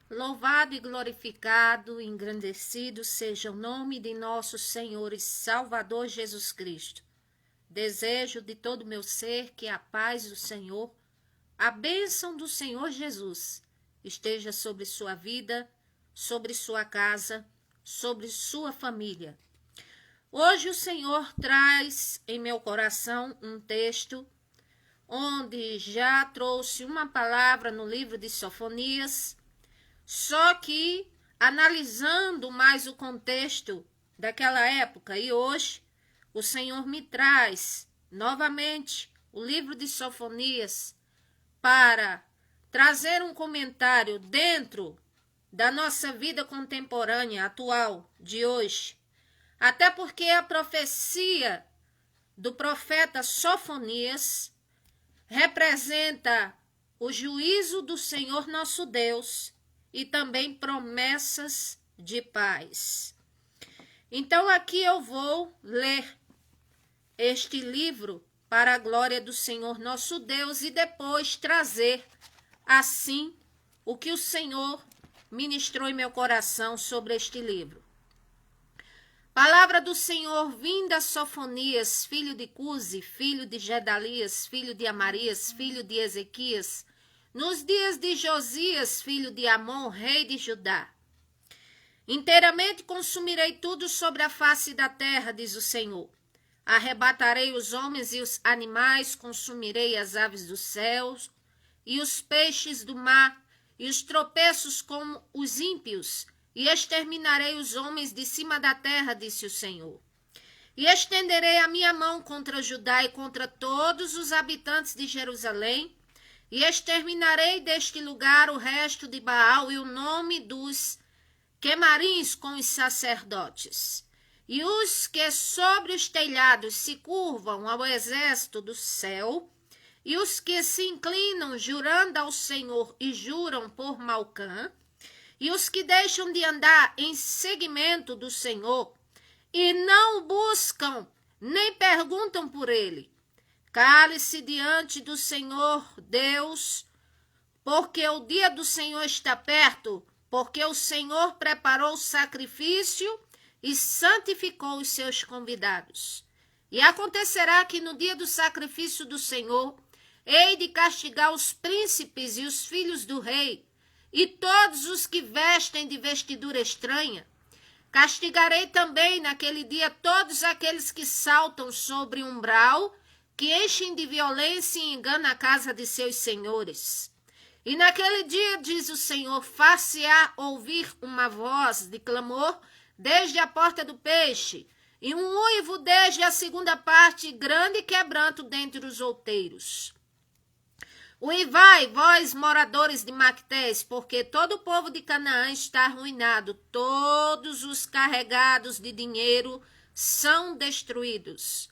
Louvado e glorificado, engrandecido seja o nome de nosso Senhor e Salvador Jesus Cristo. Desejo de todo o meu ser que a paz do Senhor, a bênção do Senhor Jesus, esteja sobre sua vida, sobre sua casa, sobre sua família. Hoje o Senhor traz em meu coração um texto onde já trouxe uma palavra no livro de Sofonias. Só que, analisando mais o contexto daquela época e hoje, o Senhor me traz novamente o livro de Sofonias para trazer um comentário dentro da nossa vida contemporânea, atual, de hoje. Até porque a profecia do profeta Sofonias representa o juízo do Senhor nosso Deus e também promessas de paz. Então aqui eu vou ler este livro para a glória do Senhor nosso Deus e depois trazer assim o que o Senhor ministrou em meu coração sobre este livro. Palavra do Senhor vinda a Sofonias, filho de Cusi, filho de Gedalias, filho de Amarias, filho de Ezequias, nos dias de Josias, filho de Amon, rei de Judá. Inteiramente consumirei tudo sobre a face da terra, diz o Senhor. Arrebatarei os homens e os animais, consumirei as aves dos céus, e os peixes do mar, e os tropeços como os ímpios, e exterminarei os homens de cima da terra, disse o Senhor. E estenderei a minha mão contra Judá e contra todos os habitantes de Jerusalém, e exterminarei deste lugar o resto de Baal e o nome dos quemarins com os sacerdotes. E os que sobre os telhados se curvam ao exército do céu, e os que se inclinam jurando ao Senhor e juram por Malcã, e os que deixam de andar em seguimento do Senhor, e não o buscam, nem perguntam por ele. Cale-se diante do Senhor Deus, porque o dia do Senhor está perto, porque o Senhor preparou o sacrifício e santificou os seus convidados. E acontecerá que no dia do sacrifício do Senhor, hei de castigar os príncipes e os filhos do rei, e todos os que vestem de vestidura estranha. Castigarei também naquele dia todos aqueles que saltam sobre um umbral, que enchem de violência e engano a casa de seus senhores. E naquele dia, diz o Senhor, far-se-á ouvir uma voz de clamor desde a porta do peixe, e um uivo desde a segunda parte, grande quebranto dentre os outeiros. Uivai, vós, moradores de Mactés, porque todo o povo de Canaã está arruinado, todos os carregados de dinheiro são destruídos.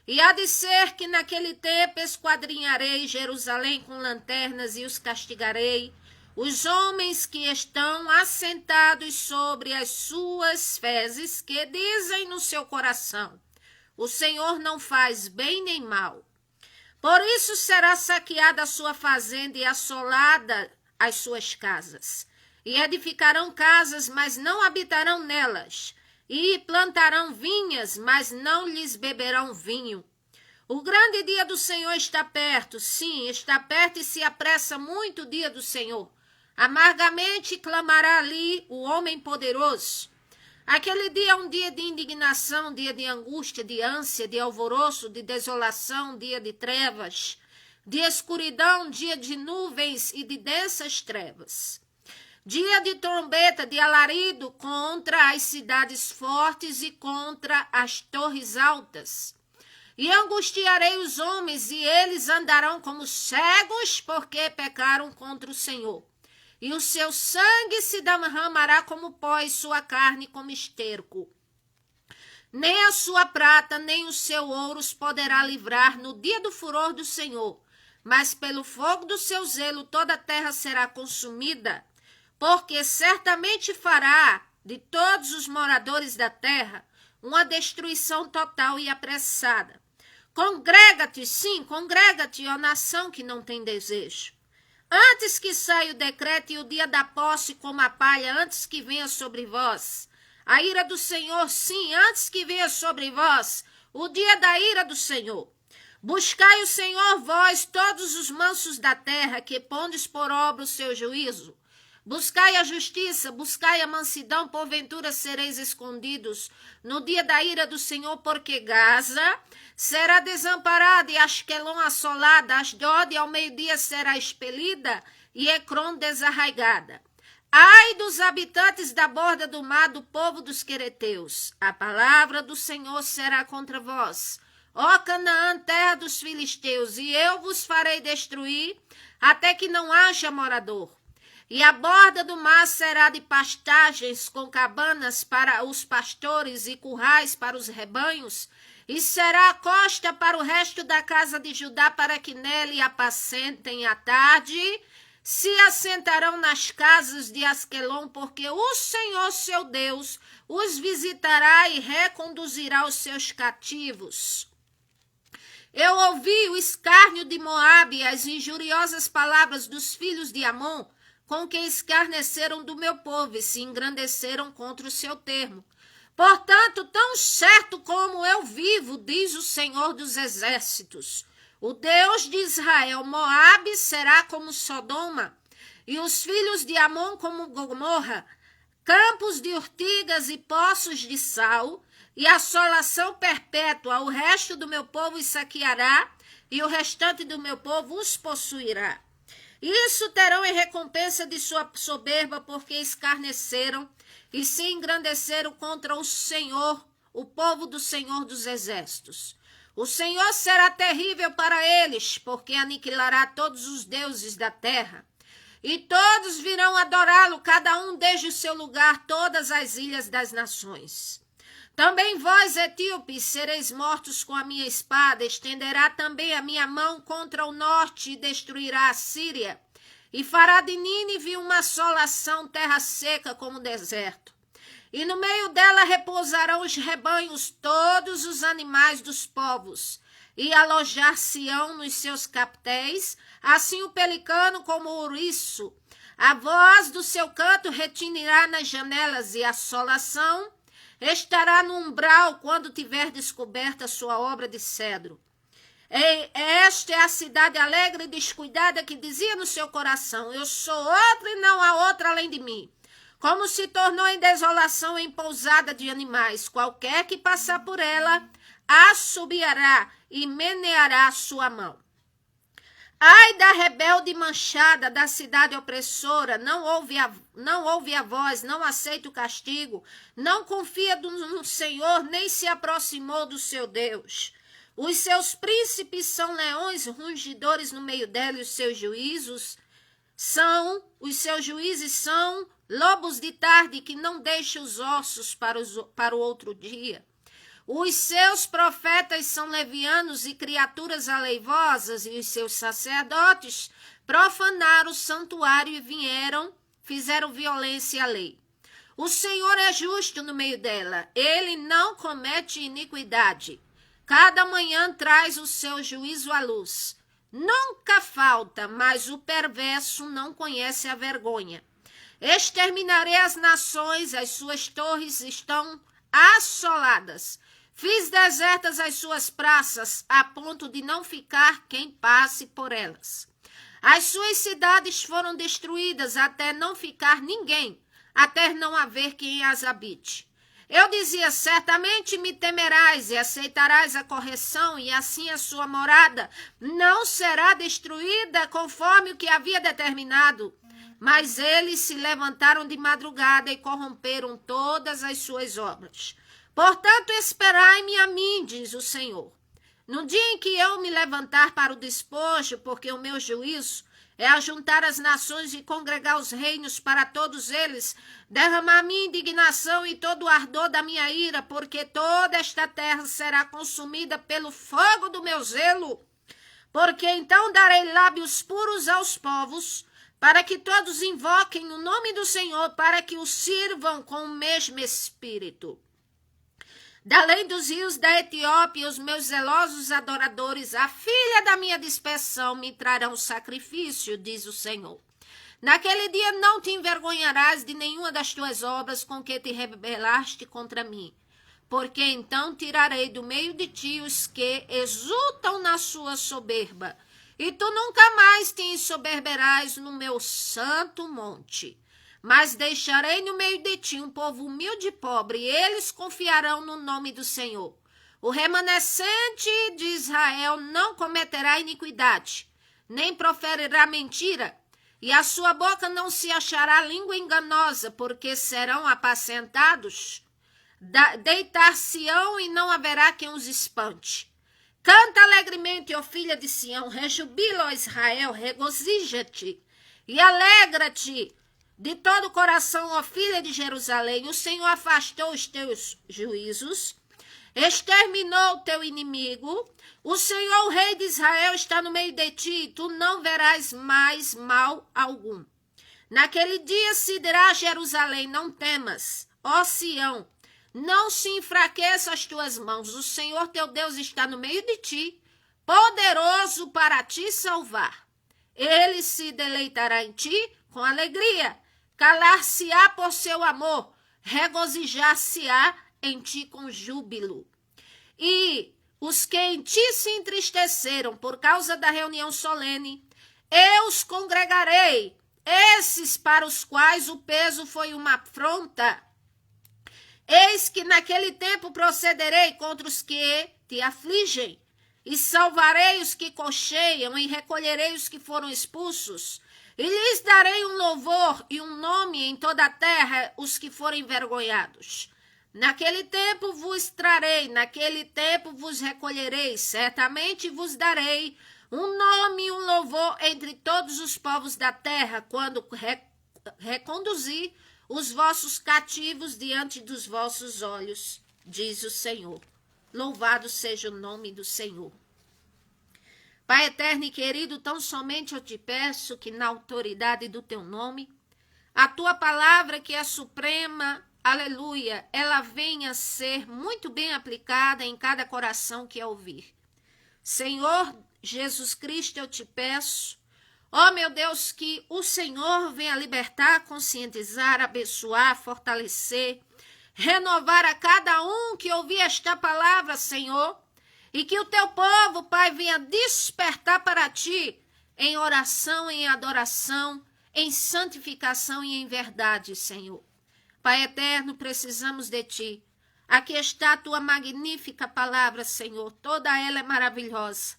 E há de ser que naquele tempo esquadrinharei Jerusalém com lanternas e os castigarei, os homens que estão assentados sobre as suas fezes, que dizem no seu coração, o Senhor não faz bem nem mal. Por isso será saqueada a sua fazenda e assolada as suas casas. E edificarão casas, mas não habitarão nelas. E plantarão vinhas, mas não lhes beberão vinho. O grande dia do Senhor está perto, sim, está perto e se apressa muito o dia do Senhor. Amargamente clamará ali o homem poderoso. Aquele dia é um dia de indignação, dia de angústia, de ânsia, de alvoroço, de desolação, dia de trevas, de escuridão, dia de nuvens e de densas trevas. Dia de trombeta, de alarido contra as cidades fortes e contra as torres altas. E angustiarei os homens, e eles andarão como cegos, porque pecaram contra o Senhor. E o seu sangue se derramará como pó e sua carne como esterco. Nem a sua prata, nem o seu ouro os poderá livrar no dia do furor do Senhor. Mas pelo fogo do seu zelo toda a terra será consumida, porque certamente fará de todos os moradores da terra uma destruição total e apressada. Congrega-te, sim, congrega-te, ó nação que não tem desejo. antes que saia o decreto e o dia da posse como a palha, antes que venha sobre vós. A ira do Senhor, sim, antes que venha sobre vós, o dia da ira do Senhor. Buscai o Senhor, vós, todos os mansos da terra, que pondes por obra o seu juízo. Buscai a justiça, buscai a mansidão, porventura sereis escondidos no dia da ira do Senhor, porque Gaza será desamparada e Asquelon assolada, Asdod ao meio-dia será expelida e Ecrom desarraigada. Ai dos habitantes da borda do mar, do povo dos quereteus, a palavra do Senhor será contra vós. Ó Canaã, terra dos filisteus, e eu vos farei destruir, até que não haja morador. E a borda do mar será de pastagens, com cabanas para os pastores e currais para os rebanhos, e será a costa para o resto da casa de Judá, para que nele apacentem à tarde. Se assentarão nas casas de Asquelon, porque o Senhor seu Deus os visitará e reconduzirá os seus cativos. Eu ouvi o escárnio de Moabe e as injuriosas palavras dos filhos de Amon, com que escarneceram do meu povo e se engrandeceram contra o seu termo. Portanto, tão certo como eu vivo, diz o Senhor dos Exércitos, o Deus de Israel, Moabe será como Sodoma, e os filhos de Amon como Gomorra, campos de urtigas e poços de sal, e assolação perpétua. O resto do meu povo os saqueará, e o restante do meu povo os possuirá. Isso terão em recompensa de sua soberba, porque escarneceram e se engrandeceram contra o Senhor, o povo do Senhor dos Exércitos. O Senhor será terrível para eles, porque aniquilará todos os deuses da terra. E todos virão adorá-lo, cada um desde o seu lugar, todas as ilhas das nações. Também vós, etíopes, sereis mortos com a minha espada, estenderá também a minha mão contra o norte e destruirá a Síria, e fará de Nínive uma assolação, terra seca como deserto. E no meio dela repousarão os rebanhos, todos os animais dos povos, e alojar-se-ão nos seus captéis, assim o pelicano como o ouriço. A voz do seu canto retinirá nas janelas, e a assolação estará no umbral quando tiver descoberta sua obra de cedro. Esta é a cidade alegre e descuidada que dizia no seu coração, eu sou outra e não há outra além de mim. Como se tornou em desolação, em pousada de animais, qualquer que passar por ela, assobiará e meneará sua mão. Ai da rebelde manchada, da cidade opressora, não ouve a voz, não aceita o castigo, não confia no Senhor, nem se aproximou do seu Deus. Os seus príncipes são leões rugidores no meio dela, e os seus juízes são lobos de tarde que não deixam os ossos para o outro dia. Os seus profetas são levianos e criaturas aleivosas, e os seus sacerdotes profanaram o santuário e fizeram violência à lei. O Senhor é justo no meio dela, ele não comete iniquidade. Cada manhã traz o seu juízo à luz. Nunca falta, mas o perverso não conhece a vergonha. Exterminarei as nações, as suas torres estão assoladas. Fiz desertas as suas praças, a ponto de não ficar quem passe por elas. As suas cidades foram destruídas até não ficar ninguém, até não haver quem as habite. Eu dizia, certamente me temerás e aceitarás a correção, e assim a sua morada não será destruída conforme o que havia determinado. Mas eles se levantaram de madrugada e corromperam todas as suas obras. Portanto, esperai-me a mim, diz o Senhor. No dia em que eu me levantar para o despojo, porque o meu juízo é ajuntar as nações e congregar os reinos para todos eles, derramar minha indignação e todo o ardor da minha ira, porque toda esta terra será consumida pelo fogo do meu zelo. Porque então darei lábios puros aos povos, para que todos invoquem o nome do Senhor, para que o sirvam com o mesmo espírito. Da além dos rios da Etiópia, os meus zelosos adoradores, a filha da minha dispersão, me trarão sacrifício, diz o Senhor. Naquele dia não te envergonharás de nenhuma das tuas obras com que te rebelaste contra mim, porque então tirarei do meio de ti os que exultam na sua soberba, e tu nunca mais te ensoberberás no meu santo monte. Mas deixarei no meio de ti um povo humilde e pobre, e eles confiarão no nome do Senhor. O remanescente de Israel não cometerá iniquidade, nem proferirá mentira, e a sua boca não se achará língua enganosa, porque serão apacentados, deitar-se-ão e não haverá quem os espante. Canta alegremente, ó filha de Sião, rejubila, ó Israel, regozija-te e alegra-te de todo o coração, ó filha de Jerusalém. O Senhor afastou os teus juízos, exterminou o teu inimigo. O Senhor, o rei de Israel, está no meio de ti, e tu não verás mais mal algum. Naquele dia se dirá a Jerusalém, não temas, ó Sião, não se enfraqueça as tuas mãos. O Senhor teu Deus está no meio de ti, poderoso para te salvar. Ele se deleitará em ti com alegria, calar-se-á por seu amor, regozijar-se-á em ti com júbilo. E os que em ti se entristeceram por causa da reunião solene, eu os congregarei, esses para os quais o peso foi uma afronta. Eis que naquele tempo procederei contra os que te afligem, e salvarei os que cocheiam, e recolherei os que foram expulsos, e lhes darei um louvor e um nome em toda a terra, os que forem envergonhados. Naquele tempo vos trarei, naquele tempo vos recolherei, certamente vos darei um nome e um louvor entre todos os povos da terra, quando reconduzir os vossos cativos diante dos vossos olhos, diz o Senhor. Louvado seja o nome do Senhor. Pai eterno e querido, tão somente eu te peço que na autoridade do teu nome, a tua palavra que é suprema, aleluia, ela venha ser muito bem aplicada em cada coração que a ouvir. Senhor Jesus Cristo, eu te peço, ó meu Deus, que o Senhor venha libertar, conscientizar, abençoar, fortalecer, renovar a cada um que ouvir esta palavra, Senhor, e que o teu povo, Pai, venha despertar para ti em oração, em adoração, em santificação e em verdade, Senhor. Pai eterno, precisamos de ti. Aqui está a tua magnífica palavra, Senhor. Toda ela é maravilhosa.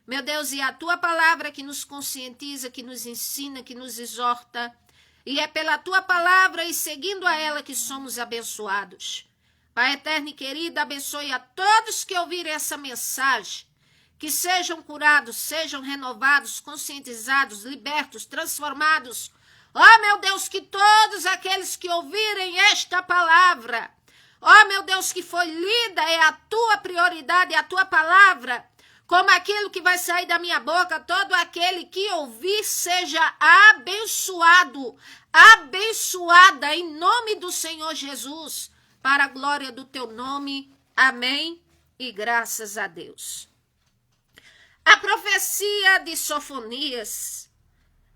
Meu Deus, e a tua palavra que nos conscientiza, que nos ensina, que nos exorta. E é pela tua palavra e seguindo a ela que somos abençoados. Pai eterno e querido, abençoe a todos que ouvirem essa mensagem. Que sejam curados, sejam renovados, conscientizados, libertos, transformados. Ó meu Deus, que todos aqueles que ouvirem esta palavra, ó meu Deus, que foi lida, é a tua prioridade, é a tua palavra, como aquilo que vai sair da minha boca, todo aquele que ouvir seja abençoado, abençoada em nome do Senhor Jesus, para a glória do teu nome. Amém e graças a Deus. A profecia de Sofonias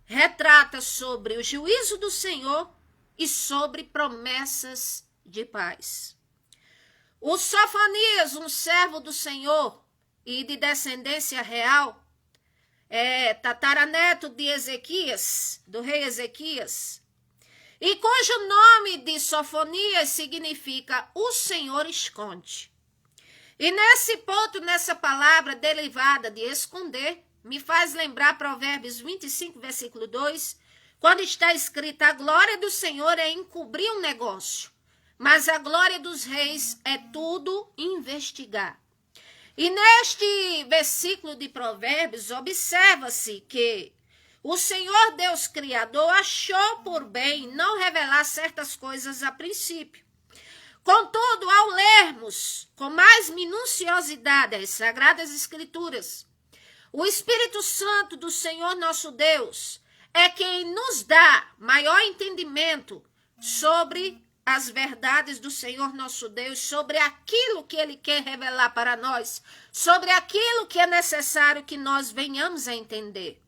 retrata sobre o juízo do Senhor e sobre promessas de paz. O Sofonias, um servo do Senhor e de descendência real, tataraneto de Ezequias, do rei Ezequias, e cujo nome de Sofonias significa o Senhor esconde. E nesse ponto, nessa palavra derivada de esconder, me faz lembrar Provérbios 25, versículo 2, quando está escrito: a glória do Senhor é encobrir um negócio, mas a glória dos reis é tudo investigar. E neste versículo de Provérbios, observa-se que o Senhor Deus Criador achou por bem não revelar certas coisas a princípio. Contudo, ao lermos com mais minuciosidade as Sagradas Escrituras, o Espírito Santo do Senhor nosso Deus é quem nos dá maior entendimento sobre as verdades do Senhor nosso Deus sobre aquilo que Ele quer revelar para nós, sobre aquilo que é necessário que nós venhamos a entender.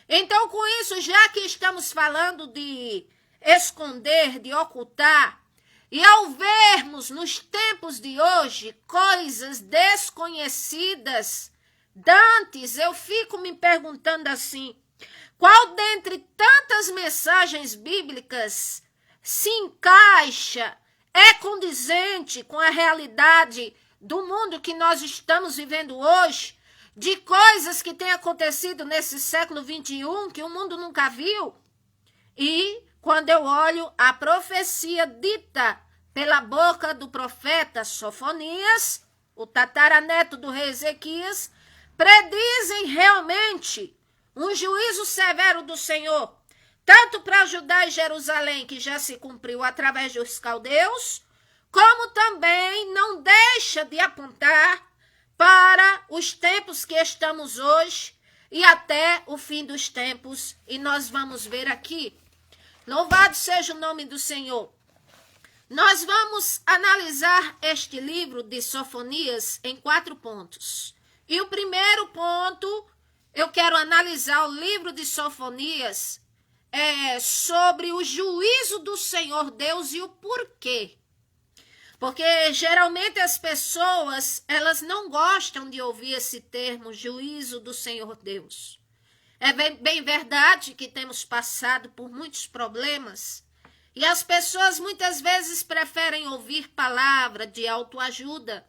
Então, com isso, já que estamos falando de esconder, de ocultar, e ao vermos nos tempos de hoje coisas desconhecidas, dantes, eu fico me perguntando assim, qual dentre tantas mensagens bíblicas se encaixa, é condizente com a realidade do mundo que nós estamos vivendo hoje, de coisas que têm acontecido nesse século XXI que o mundo nunca viu? E quando eu olho a profecia dita pela boca do profeta Sofonias, o tataraneto do rei Ezequias, predizem realmente um juízo severo do Senhor, tanto para Judá e Jerusalém, que já se cumpriu através dos caldeus, como também não deixa de apontar para os tempos que estamos hoje e até o fim dos tempos. E nós vamos ver aqui. Louvado seja o nome do Senhor. Nós vamos analisar este livro de Sofonias em 4 pontos. E o primeiro ponto, eu quero analisar o livro de Sofonias sobre o juízo do Senhor Deus e o porquê. Porque geralmente as pessoas, elas não gostam de ouvir esse termo, juízo do Senhor Deus. É bem verdade que temos passado por muitos problemas e as pessoas muitas vezes preferem ouvir palavra de autoajuda,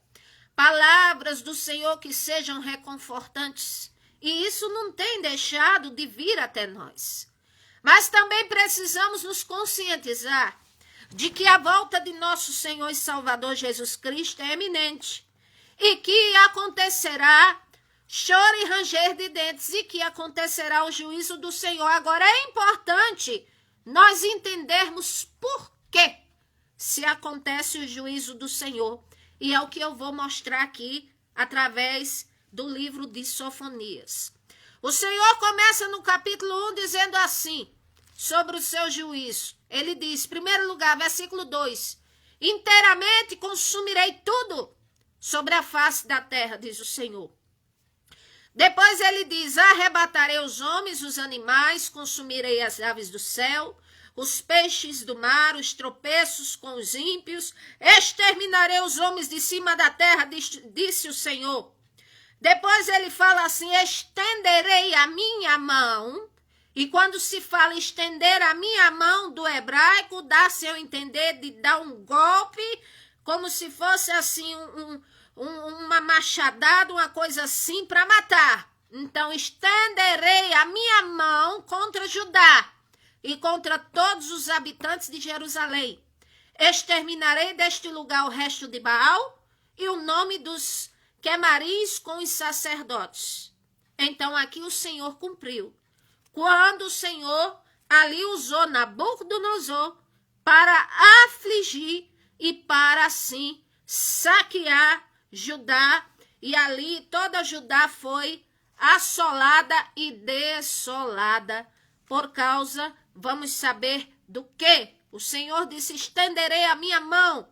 palavras do Senhor que sejam reconfortantes, e isso não tem deixado de vir até nós. Mas também precisamos nos conscientizar de que a volta de nosso Senhor e Salvador Jesus Cristo é iminente e que acontecerá choro e ranger de dentes e que acontecerá o juízo do Senhor. Agora é importante nós entendermos por que se acontece o juízo do Senhor. E é o que eu vou mostrar aqui através do livro de Sofonias. O Senhor começa no capítulo 1 dizendo assim, sobre o seu juízo. Ele diz, em primeiro lugar, versículo 2, inteiramente consumirei tudo sobre a face da terra, diz o Senhor. Depois ele diz, arrebatarei os homens, os animais, consumirei as aves do céu, os peixes do mar, os tropeços com os ímpios, exterminarei os homens de cima da terra, disse o Senhor. Depois ele fala assim, estenderei a minha mão. E quando se fala estender a minha mão do hebraico, dá-se a entender de dar um golpe, como se fosse assim uma machadada, uma coisa assim para matar. Então estenderei a minha mão contra Judá e contra todos os habitantes de Jerusalém. Exterminarei deste lugar o resto de Baal e o nome dos quemaris com os sacerdotes. Então aqui o Senhor cumpriu. Quando o Senhor ali usou Nabucodonosor para afligir e para assim saquear Judá, e ali toda Judá foi assolada e desolada por causa, vamos saber do quê? O Senhor disse, estenderei a minha mão.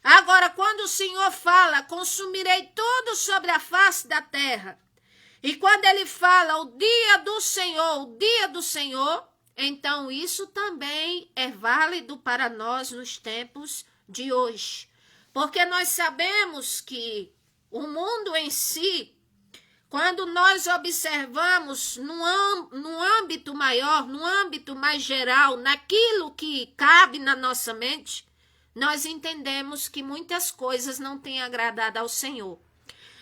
Agora, quando o Senhor fala, consumirei tudo sobre a face da terra. E quando ele fala o dia do Senhor, então isso também é válido para nós nos tempos de hoje. Porque nós sabemos que o mundo em si, quando nós observamos num âmbito maior, num âmbito mais geral, naquilo que cabe na nossa mente, nós entendemos que muitas coisas não têm agradado ao Senhor.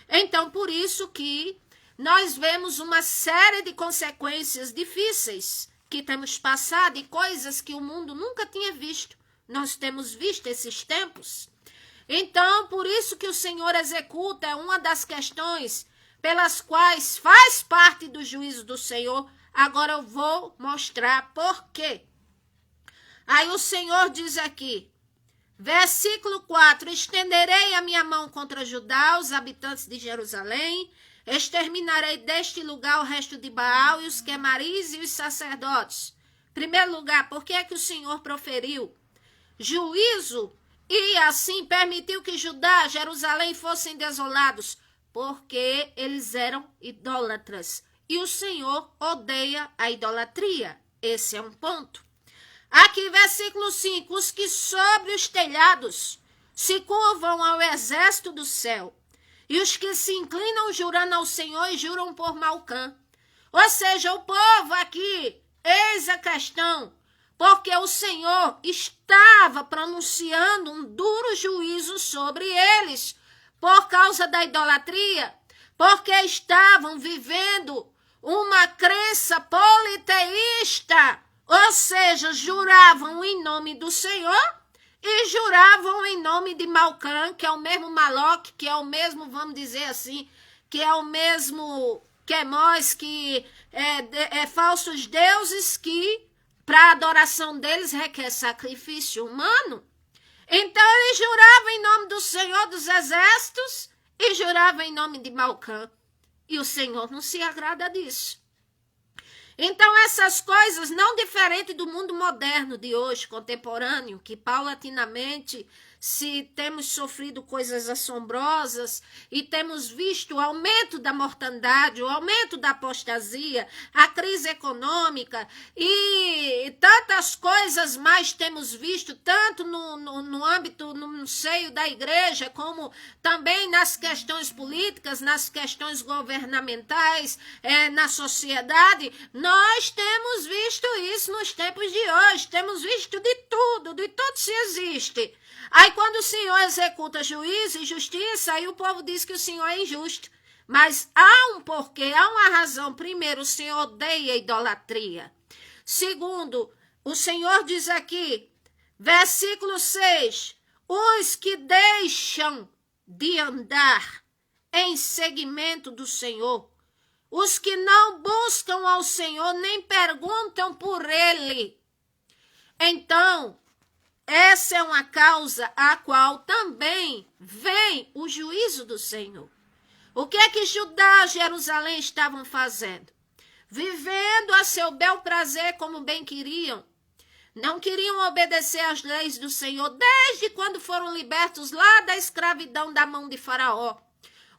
Então, por isso que nós vemos uma série de consequências difíceis que temos passado e coisas que o mundo nunca tinha visto. Nós temos visto esses tempos. Então, por isso que o Senhor executa é uma das questões pelas quais faz parte do juízo do Senhor. Agora eu vou mostrar por quê. Aí o Senhor diz aqui, versículo 4, estenderei a minha mão contra Judá, os habitantes de Jerusalém, exterminarei deste lugar o resto de Baal e os quemaris e os sacerdotes. Em primeiro lugar, por que é que o Senhor proferiu juízo e assim permitiu que Judá, Jerusalém fossem desolados, porque eles eram idólatras. E o Senhor odeia a idolatria. Esse é um ponto. Aqui, versículo 5. Os que sobre os telhados se curvam ao exército do céu, e os que se inclinam jurando ao Senhor e juram por Malcã. Ou seja, o povo aqui, eis a questão, porque o Senhor estava pronunciando um duro juízo sobre eles, por causa da idolatria, porque estavam vivendo uma crença politeísta, ou seja, juravam em nome do Senhor e juravam em nome de Malcã, que é o mesmo Maloque, que é o mesmo, vamos dizer assim, que é o mesmo Quemós, que é falsos deuses que, para a adoração deles, requer sacrifício humano. Então ele jurava em nome do Senhor dos Exércitos e jurava em nome de Malcã. E o Senhor não se agrada disso. Então essas coisas, não diferente do mundo moderno de hoje, contemporâneo, que paulatinamente se temos sofrido coisas assombrosas e temos visto o aumento da mortandade, o aumento da apostasia, a crise econômica e tantas coisas mais temos visto, tanto no âmbito, no seio da igreja, como também nas questões políticas, nas questões governamentais, na sociedade. Nós temos visto isso nos tempos de hoje, temos visto de tudo se existe. Aí quando o Senhor executa juízo e justiça, aí o povo diz que o Senhor é injusto. Mas há um porquê, há uma razão. Primeiro, o Senhor odeia a idolatria. Segundo, o Senhor diz aqui, versículo 6, os que deixam de andar em seguimento do Senhor, os que não buscam ao Senhor nem perguntam por Ele. Então, essa é uma causa a qual também vem o juízo do Senhor. O que é que Judá e Jerusalém estavam fazendo? Vivendo a seu bel prazer como bem queriam. Não queriam obedecer às leis do Senhor desde quando foram libertos lá da escravidão da mão de Faraó.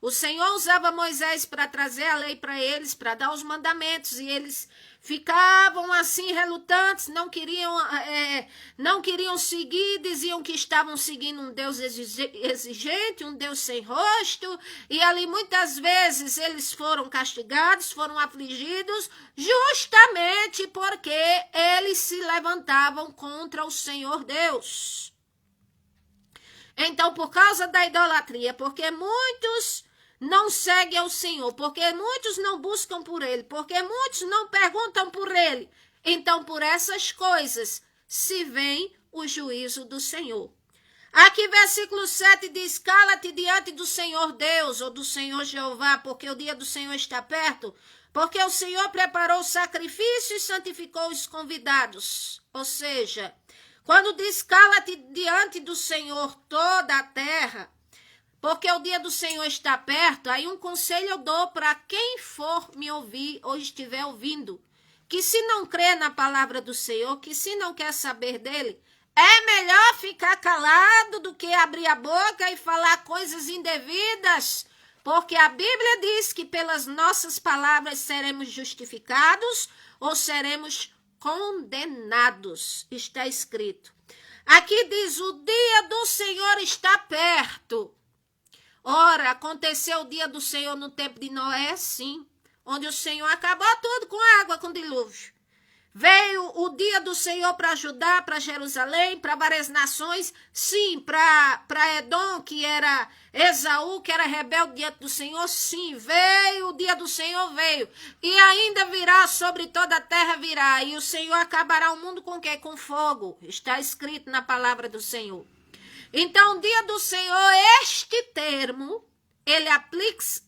O Senhor usava Moisés para trazer a lei para eles, para dar os mandamentos, e eles ficavam assim relutantes, não queriam seguir, diziam que estavam seguindo um Deus exigente, um Deus sem rosto, e ali muitas vezes eles foram castigados, foram afligidos, justamente porque eles se levantavam contra o Senhor Deus. Então, por causa da idolatria, porque muitos não seguem ao Senhor, porque muitos não buscam por Ele, porque muitos não perguntam por Ele. Então, por essas coisas, se vem o juízo do Senhor. Aqui, versículo 7 diz, cala-te diante do Senhor Deus, ou do Senhor Jeová, porque o dia do Senhor está perto, porque o Senhor preparou o sacrifício e santificou os convidados. Ou seja, quando diz, cala-te diante do Senhor toda a terra, porque o dia do Senhor está perto, aí um conselho eu dou para quem for me ouvir ou estiver ouvindo, que se não crê na palavra do Senhor, que se não quer saber dele, é melhor ficar calado do que abrir a boca e falar coisas indevidas, porque a Bíblia diz que pelas nossas palavras seremos justificados ou seremos condenados. Está escrito. Aqui diz, o dia do Senhor está perto. Ora, aconteceu o dia do Senhor no tempo de Noé, sim, onde o Senhor acabou tudo com água, com dilúvio. Veio o dia do Senhor para Judá, para Jerusalém, para várias nações, sim, para Edom, que era Esaú, que era rebelde diante do Senhor, sim, veio o dia do Senhor, veio. E ainda virá sobre toda a terra, virá, e o Senhor acabará o mundo com o quê? Com fogo, está escrito na palavra do Senhor. Então, o dia do Senhor, este termo, ele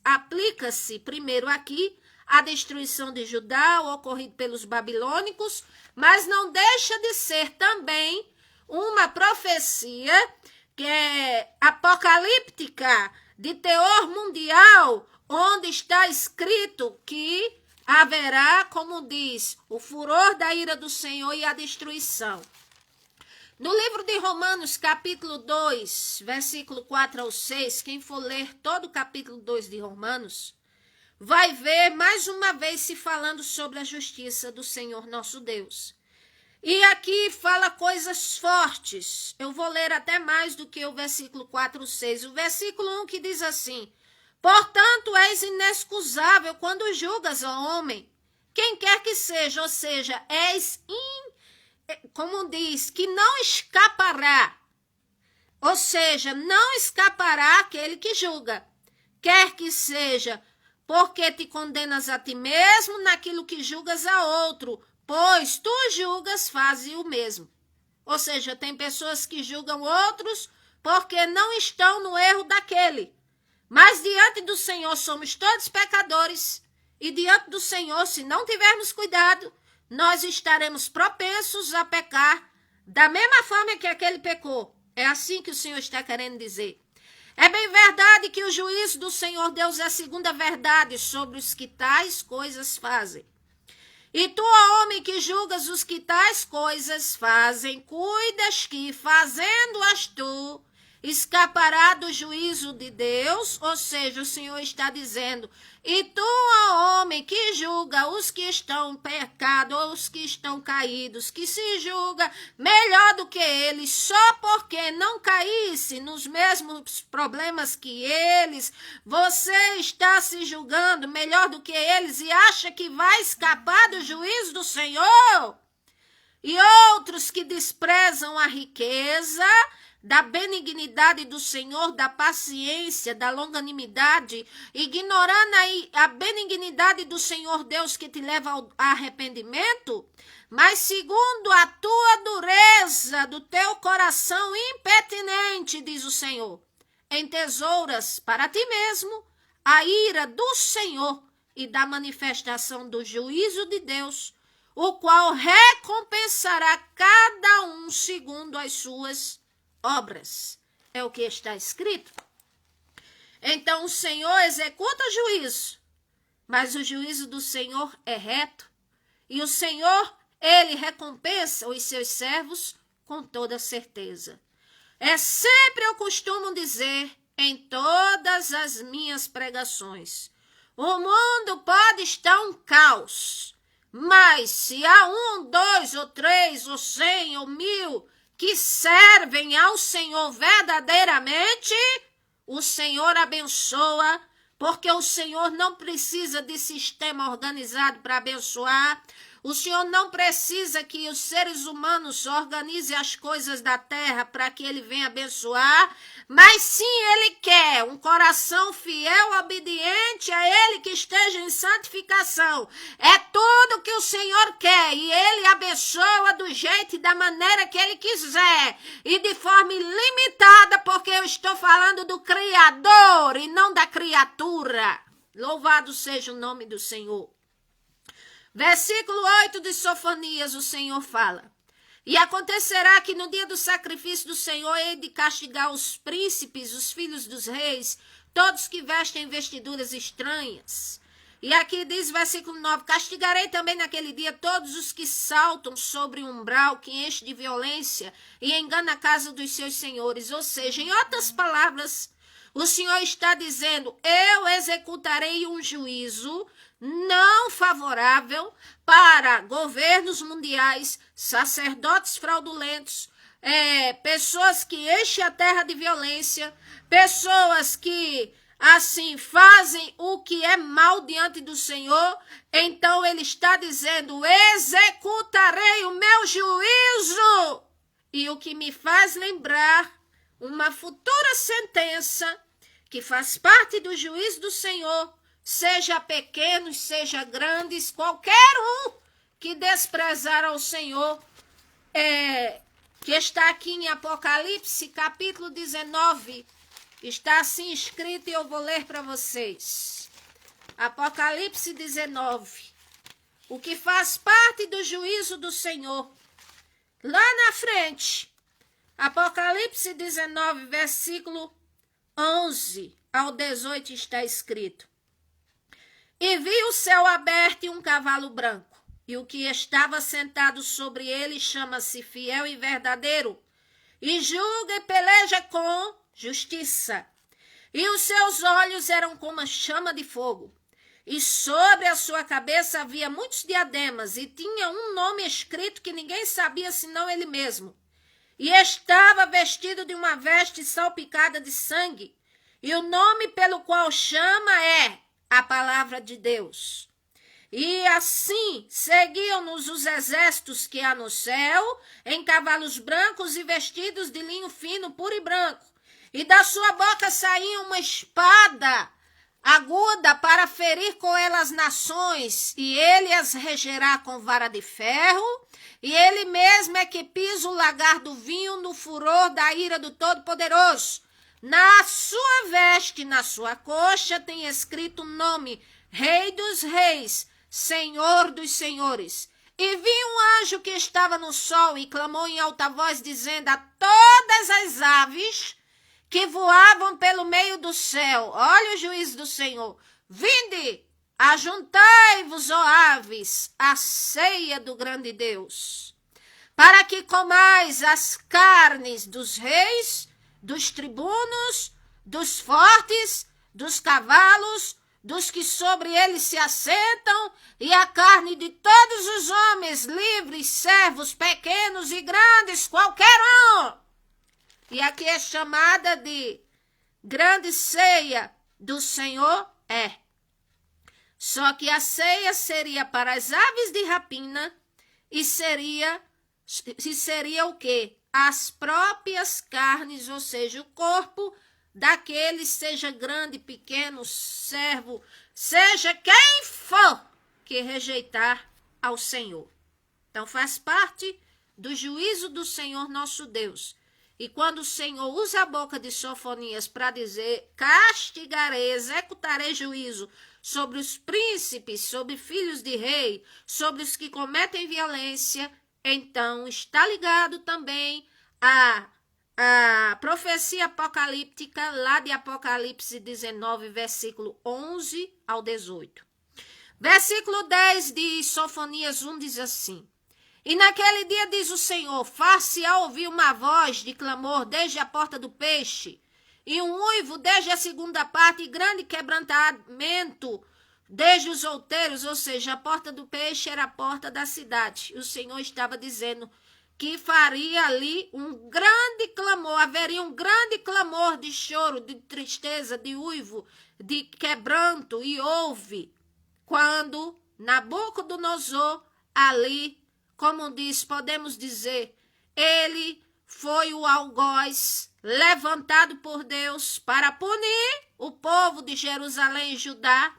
aplica-se primeiro aqui, a destruição de Judá, o ocorrido pelos babilônicos, mas não deixa de ser também uma profecia que é apocalíptica, de teor mundial, onde está escrito que haverá, como diz, o furor da ira do Senhor e a destruição. No livro de Romanos, capítulo 2, versículo 4 ao 6, quem for ler todo o capítulo 2 de Romanos, vai ver mais uma vez se falando sobre a justiça do Senhor nosso Deus. E aqui fala coisas fortes. Eu vou ler até mais do que o versículo 4, 6. O versículo 1 que diz assim: portanto, és inexcusável quando julgas, ó homem, quem quer que seja, ou seja, como diz, que não escapará. Ou seja, não escapará aquele que julga. Quer que seja, porque te condenas a ti mesmo naquilo que julgas a outro, pois tu julgas, faze o mesmo. Ou seja, tem pessoas que julgam outros porque não estão no erro daquele. Mas diante do Senhor somos todos pecadores. E diante do Senhor, se não tivermos cuidado, nós estaremos propensos a pecar da mesma forma que aquele pecou. É assim que o Senhor está querendo dizer. É bem verdade que o juízo do Senhor Deus é a segunda verdade sobre os que tais coisas fazem. E tu, ó homem, que julgas os que tais coisas fazem, cuidas que, fazendo-as tu, escapará do juízo de Deus. Ou seja, o Senhor está dizendo, e tu, ó homem, que julga os que estão em pecado, ou os que estão caídos, que se julga melhor do que eles, só porque não caísse nos mesmos problemas que eles, você está se julgando melhor do que eles e acha que vai escapar do juízo do Senhor? E outros que desprezam a riqueza da benignidade do Senhor, da paciência, da longanimidade, ignorando aí a benignidade do Senhor Deus que te leva ao arrependimento, mas segundo a tua dureza do teu coração impertinente, diz o Senhor, entesouras para ti mesmo a ira do Senhor e da manifestação do juízo de Deus, o qual recompensará cada um segundo as suas obras. É o que está escrito. Então o Senhor executa juízo, mas o juízo do Senhor é reto. E o Senhor, ele recompensa os seus servos com toda certeza. É sempre eu costumo dizer em todas as minhas pregações, o mundo pode estar um caos, mas se há 1, 2 ou 3 ou 100 ou 1000 que servem ao Senhor verdadeiramente, o Senhor abençoa, porque o Senhor não precisa de sistema organizado para abençoar. O Senhor não precisa que os seres humanos organizem as coisas da terra para que ele venha abençoar, mas sim ele quer um coração fiel, obediente a ele, que esteja em santificação. É tudo que o Senhor quer e ele abençoa do jeito e da maneira que ele quiser e de forma ilimitada, porque eu estou falando do Criador e não da criatura. Louvado seja o nome do Senhor. Versículo 8 de Sofonias, o Senhor fala: e acontecerá que no dia do sacrifício do Senhor hei de castigar os príncipes, os filhos dos reis, todos que vestem vestiduras estranhas. E aqui diz versículo 9, castigarei também naquele dia todos os que saltam sobre o umbral, que enche de violência e engana a casa dos seus senhores. Ou seja, em outras palavras, o Senhor está dizendo, eu executarei um juízo não favorável para governos mundiais, sacerdotes fraudulentos, pessoas que enchem a terra de violência, pessoas que assim fazem o que é mal diante do Senhor. Então ele está dizendo, executarei o meu juízo. E o que me faz lembrar uma futura sentença que faz parte do juízo do Senhor, seja pequenos, seja grandes, qualquer um que desprezar ao Senhor, que está aqui em Apocalipse, capítulo 19, está assim escrito e eu vou ler para vocês. Apocalipse 19, o que faz parte do juízo do Senhor. Lá na frente, Apocalipse 19, versículo 11 ao 18 está escrito. E vi o céu aberto e um cavalo branco, e o que estava sentado sobre ele chama-se Fiel e Verdadeiro, e julga e peleja com justiça. E os seus olhos eram como a chama de fogo. E sobre a sua cabeça havia muitos diademas, e tinha um nome escrito que ninguém sabia senão ele mesmo. E estava vestido de uma veste salpicada de sangue, e o nome pelo qual chama é a Palavra de Deus. E assim seguiam-nos os exércitos que há no céu, em cavalos brancos e vestidos de linho fino, puro e branco. E da sua boca saía uma espada aguda para ferir com ela as nações, e ele as regerá com vara de ferro, e ele mesmo é que pisa o lagar do vinho no furor da ira do Todo-Poderoso. Na sua veste, na sua coxa, tem escrito o nome Rei dos Reis, Senhor dos Senhores. E vi um anjo que estava no sol e clamou em alta voz, dizendo a todas as aves que voavam pelo meio do céu: olha o juízo do Senhor. Vinde, ajuntai-vos, ó aves, à ceia do grande Deus, para que comais as carnes dos reis, dos tribunos, dos fortes, dos cavalos, dos que sobre eles se assentam, e a carne de todos os homens, livres, servos, pequenos e grandes, qualquer um. E aqui é chamada de grande ceia do Senhor, Só que a ceia seria para as aves de rapina e seria o quê? As próprias carnes, ou seja, o corpo daquele, seja grande, pequeno, servo, seja quem for que rejeitar ao Senhor. Então faz parte do juízo do Senhor nosso Deus. E quando o Senhor usa a boca de Sofonias para dizer: castigarei, executarei juízo sobre os príncipes, sobre filhos de rei, sobre os que cometem violência, então está ligado também a profecia apocalíptica lá de Apocalipse 19, versículo 11 ao 18. Versículo 10 de Sofonias 1 diz assim: e naquele dia, diz o Senhor, far-se-á ouvir uma voz de clamor desde a porta do peixe, e um uivo desde a segunda parte, e grande quebrantamento desde os outeiros, ou seja, a porta do peixe era a porta da cidade. E o Senhor estava dizendo que faria ali um grande clamor, haveria um grande clamor de choro, de tristeza, de uivo, de quebranto, e houve quando Nabucodonosor ali, como diz, podemos dizer, ele foi o algoz levantado por Deus para punir o povo de Jerusalém e Judá.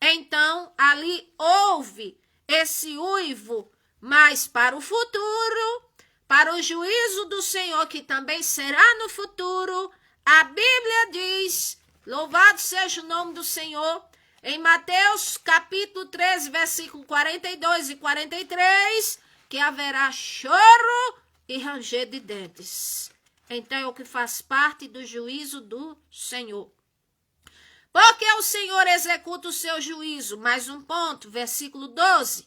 Então, ali houve esse uivo, mas para o futuro, para o juízo do Senhor, que também será no futuro, a Bíblia diz, louvado seja o nome do Senhor, em Mateus capítulo 13, versículo 42 e 43, que haverá choro e ranger de dentes. Então é o que faz parte do juízo do Senhor. Porque o Senhor executa o seu juízo. Mais um ponto, versículo 12.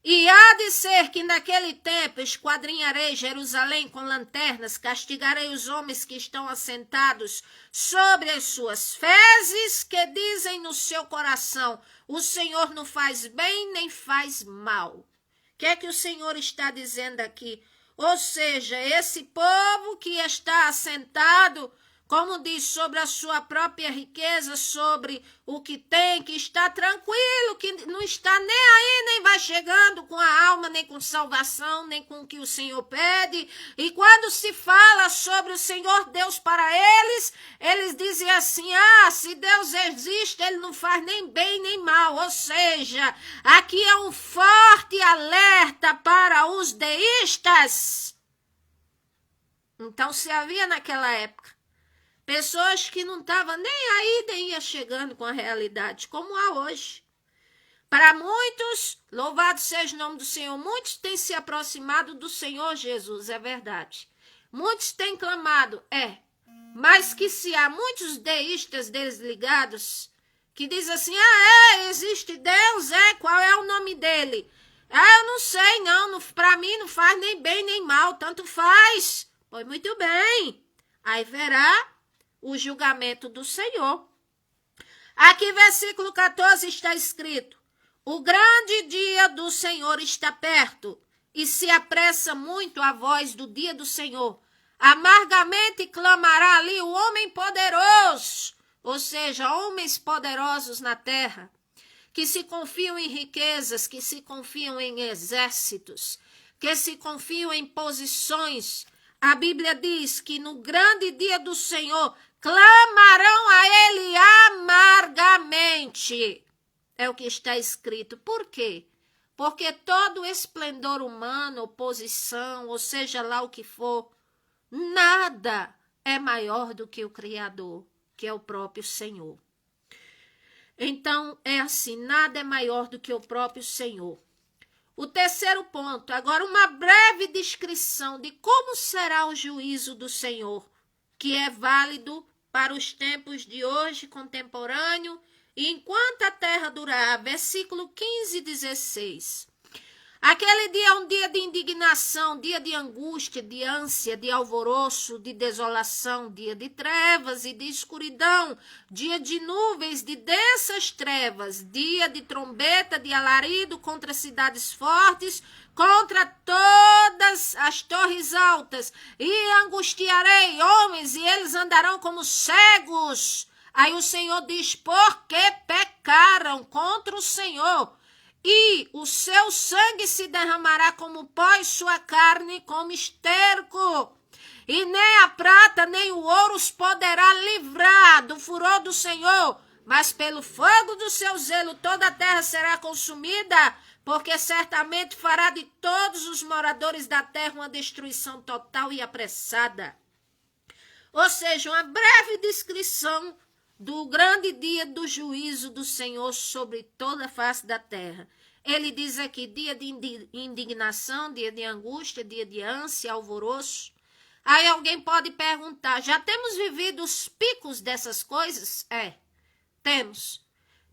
E há de ser que naquele tempo esquadrinharei Jerusalém com lanternas, castigarei os homens que estão assentados sobre as suas fezes, que dizem no seu coração: o Senhor não faz bem nem faz mal. O que é que o Senhor está dizendo aqui? Ou seja, esse povo que está assentado, como diz, sobre a sua própria riqueza, sobre o que tem, que está tranquilo, que não está nem aí, nem vai chegando com a alma, nem com salvação, nem com o que o Senhor pede. E quando se fala sobre o Senhor Deus para eles, eles dizem assim: se Deus existe, ele não faz nem bem nem mal. Ou seja, aqui é um forte alerta para os deístas. Então, se havia naquela época pessoas que não estavam nem aí, nem ia chegando com a realidade, como há hoje. Para muitos, louvado seja o nome do Senhor, muitos têm se aproximado do Senhor Jesus, é verdade. Muitos têm clamado, mas que se há muitos deístas desligados, que dizem assim: existe Deus, qual é o nome dele? Eu não sei, não, para mim não faz nem bem nem mal, tanto faz. Pois muito bem. Aí verá o julgamento do Senhor. Aqui, versículo 14, está escrito: o grande dia do Senhor está perto, e se apressa muito a voz do dia do Senhor. Amargamente clamará ali o homem poderoso, ou seja, homens poderosos na terra, que se confiam em riquezas, que se confiam em exércitos, que se confiam em posições. A Bíblia diz que no grande dia do Senhor clamarão a ele amargamente. É o que está escrito. Por quê? Porque todo esplendor humano, oposição, ou seja lá o que for, nada é maior do que o Criador, que é o próprio Senhor. Então, é assim, nada é maior do que o próprio Senhor. O terceiro ponto, agora uma breve descrição de como será o juízo do Senhor, que é válido para os tempos de hoje, contemporâneo, e enquanto a terra durar. Versículo 15 e 16. Aquele dia é um dia de indignação, dia de angústia, de ânsia, de alvoroço, de desolação, dia de trevas e de escuridão, dia de nuvens, de densas trevas, dia de trombeta, de alarido contra cidades fortes, contra todas as torres altas, e angustiarei homens, e eles andarão como cegos. Aí o Senhor diz: porque pecaram contra o Senhor, e o seu sangue se derramará como pó e sua carne como esterco. E nem a prata nem o ouro os poderá livrar do furor do Senhor, mas pelo fogo do seu zelo toda a terra será consumida, porque certamente fará de todos os moradores da terra uma destruição total e apressada. Ou seja, uma breve descrição do grande dia do juízo do Senhor sobre toda a face da terra. Ele diz aqui, dia de indignação, dia de angústia, dia de ânsia, alvoroço. Aí alguém pode perguntar, já temos vivido os picos dessas coisas? Temos.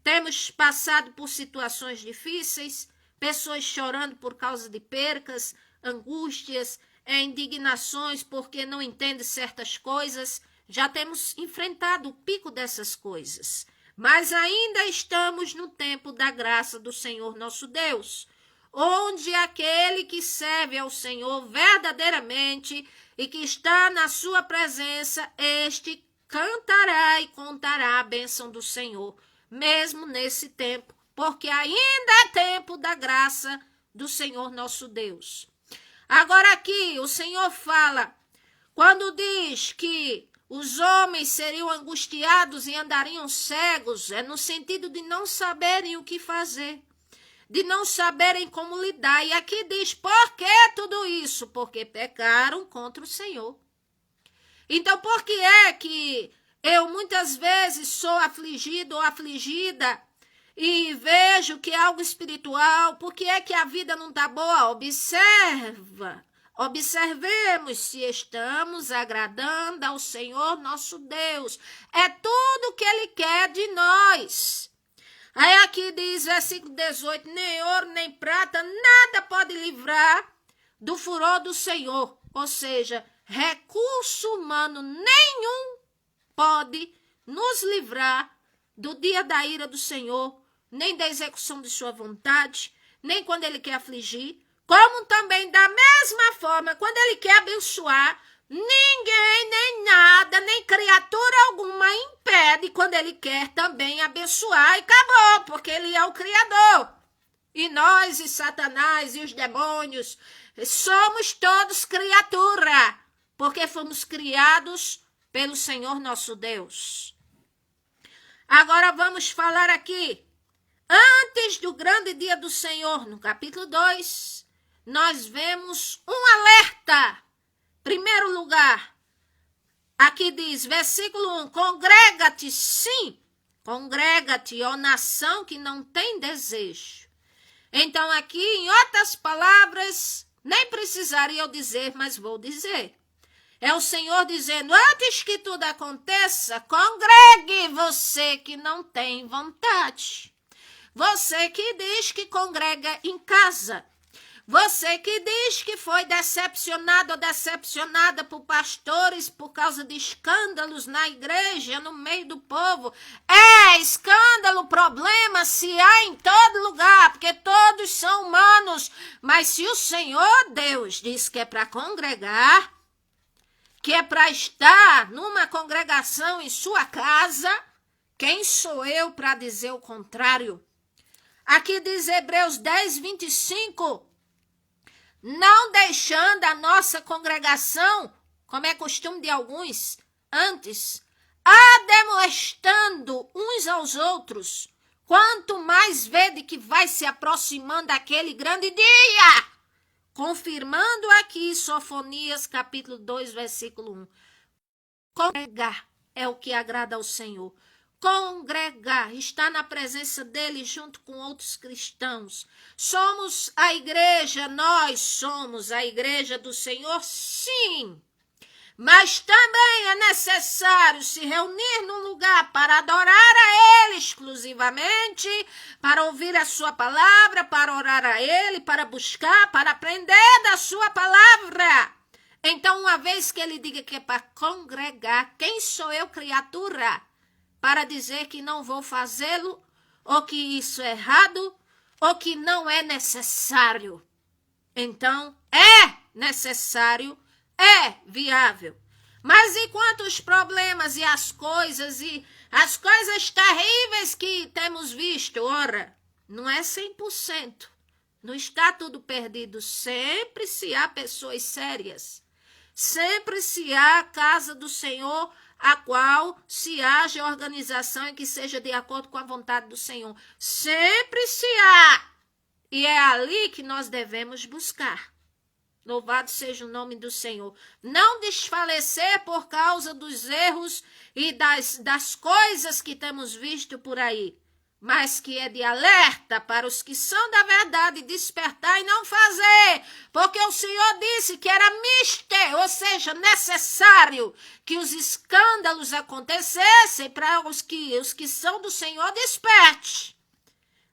Temos passado por situações difíceis, pessoas chorando por causa de percas, angústias, indignações porque não entendem certas coisas. Já temos enfrentado o pico dessas coisas, mas ainda estamos no tempo da graça do Senhor nosso Deus, onde aquele que serve ao Senhor verdadeiramente e que está na sua presença, este cantará e contará a bênção do Senhor, mesmo nesse tempo, porque ainda é tempo da graça do Senhor nosso Deus. Agora aqui o Senhor fala, quando diz que os homens seriam angustiados e andariam cegos, é no sentido de não saberem o que fazer, de não saberem como lidar. E aqui diz, por que tudo isso? Porque pecaram contra o Senhor. Então, por que é que eu muitas vezes sou afligido ou afligida e vejo que é algo espiritual? Por que é que a vida não está boa? Observemos se estamos agradando ao Senhor nosso Deus. É tudo que Ele quer de nós. Aí aqui diz, versículo 18, nem ouro, nem prata, nada pode livrar do furor do Senhor. Ou seja, recurso humano nenhum pode nos livrar do dia da ira do Senhor, nem da execução de sua vontade, nem quando Ele quer afligir. Como também, da mesma forma, quando Ele quer abençoar, ninguém, nem nada, nem criatura alguma impede quando Ele quer também abençoar. E acabou, porque Ele é o Criador. E nós, e Satanás, e os demônios, somos todos criatura, porque fomos criados pelo Senhor nosso Deus. Agora vamos falar aqui, antes do grande dia do Senhor, no capítulo 2, nós vemos um alerta. Primeiro lugar, aqui diz, versículo 1, congrega-te, sim, congrega-te, ó nação que não tem desejo. Então aqui, em outras palavras, nem precisaria eu dizer, mas vou dizer. É o Senhor dizendo, antes que tudo aconteça, congregue você que não tem vontade. Você que diz que congrega em casa. Você que diz que foi decepcionado ou decepcionada por pastores por causa de escândalos na igreja, no meio do povo. Escândalo, problema se há em todo lugar, porque todos são humanos. Mas se o Senhor Deus diz que é para congregar, que é para estar numa congregação em sua casa, quem sou eu para dizer o contrário? Aqui diz Hebreus 10, 25, não deixando a nossa congregação, como é costume de alguns, antes, ademoestando uns aos outros, quanto mais vede que vai se aproximando aquele grande dia. Confirmando aqui Sofonias capítulo 2, versículo 1. Congregar é o que agrada ao Senhor. Congregar, estar na presença dele junto com outros cristãos. Somos a igreja, nós somos a igreja do Senhor, sim. Mas também é necessário se reunir num lugar para adorar a ele exclusivamente, para ouvir a sua palavra, para orar a ele, para buscar, para aprender da sua palavra. Então, uma vez que ele diga que é para congregar, quem sou eu, criatura, para dizer que não vou fazê-lo, ou que isso é errado, ou que não é necessário? Então, é necessário, é viável. Mas enquanto os problemas e as coisas terríveis que temos visto, ora, não é 100%. Não está tudo perdido. Sempre se há pessoas sérias. Sempre se há a casa do Senhor, a qual se haja organização e que seja de acordo com a vontade do Senhor. Sempre se há. E é ali que nós devemos buscar. Louvado seja o nome do Senhor. Não desfalecer por causa dos erros e das coisas que temos visto por aí. Mas que é de alerta para os que são da verdade despertar e não fazer. Porque o Senhor disse que era mister, ou seja, necessário que os escândalos acontecessem para os que são do Senhor desperte.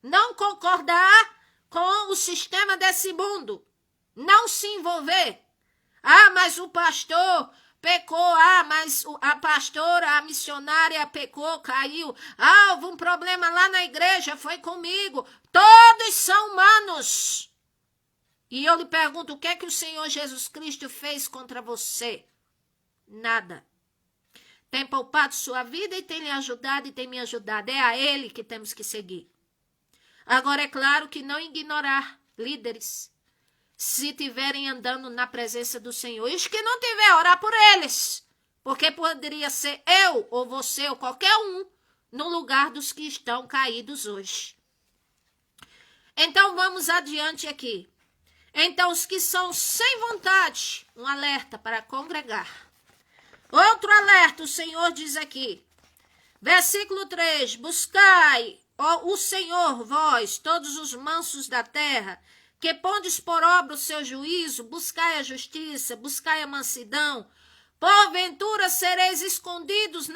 Não concordar com o sistema desse mundo. Não se envolver. Mas o pastor pecou. Mas a pastora, a missionária pecou, caiu. Houve um problema lá na igreja, foi comigo. Todos são humanos. E eu lhe pergunto, o que é que o Senhor Jesus Cristo fez contra você? Nada. Tem poupado sua vida e tem lhe ajudado e tem me ajudado. É a ele que temos que seguir. Agora, é claro que não ignorar líderes, se estiverem andando na presença do Senhor. E os que não tiver, orar por eles. Porque poderia ser eu, ou você, ou qualquer um, no lugar dos que estão caídos hoje. Então, vamos adiante aqui. Então, os que são sem vontade, um alerta para congregar. Outro alerta, o Senhor diz aqui. Versículo 3. Buscai, ó, o Senhor, vós, todos os mansos da terra, que pondes por obra o seu juízo, buscai a justiça, buscai a mansidão. Porventura sereis escondidos